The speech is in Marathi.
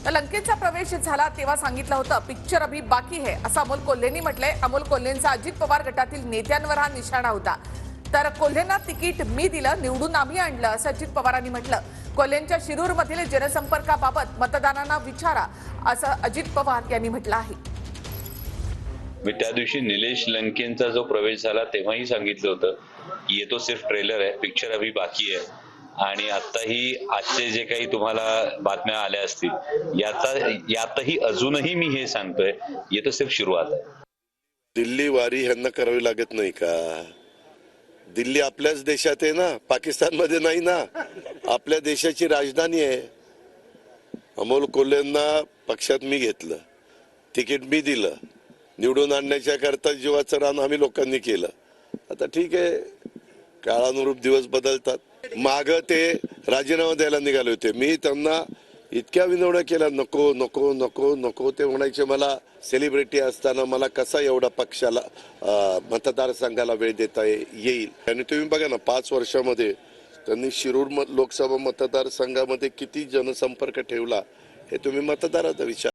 तर लंकेचा प्रवेश झाला तेव्हा सांगितलं होतं पिक्चर अभी बाकी है असं अमोल कोल्हेंनी म्हटलंय। अमोल कोल्हेंचा अजित पवार गटातील नेत्यांवर हा निशाणा होता। तर कोल्हेंना तिकीट मी दिलं, निवडून आम्ही आणलं असं अजित पवारांनी म्हटलं। कोल्हेंच्या शिरूरमधील जनसंपर्काबाबत मतदारांना विचारा असं अजित पवार यांनी म्हटलं आहे। मी त्या दिवशी निलेश लंकेंचा जो प्रवेश झाला तेव्हाही सांगितलं होतं की ये तो सिर्फ ट्रेलर है, पिक्चर अभी बाकी है। आणि आताही आजचे जे काही तुम्हाला बातम्या आल्या असतील यातही अजूनही मी हे सांगतोय, ये तो सिर्फ शुरुआत है। दिल्ली वारी ह्यांना करावी लागत नाही का? दिल्ली आपल्याच देशात आहे ना, पाकिस्तानमध्ये नाही ना, आपल्या देशाची राजधानी आहे। अमोल कोल्हेंना पक्षात मी घेतलं, तिकीट मी दिलं, निवडून आणण्याच्या करता जीवाचं रान आम्ही लोकांनी केलं। आता ठीक आहे, काळानुरूप दिवस बदलतात। माग ते राजीनामा द्यायला निघाले होते, मी त्यांना इतक्या विनवण्या केल्या, नको नको नको नको। ते म्हणायचे मला सेलिब्रिटी असताना मला कसा एवढा पक्षाला मतदारसंघाला वेळ देता येईल। आणि तुम्ही बघा ना, 5 वर्षामध्ये त्यांनी शिरूर लोकसभा मतदारसंघामध्ये किती जनसंपर्क ठेवला हे तुम्ही मतदाराचा विचार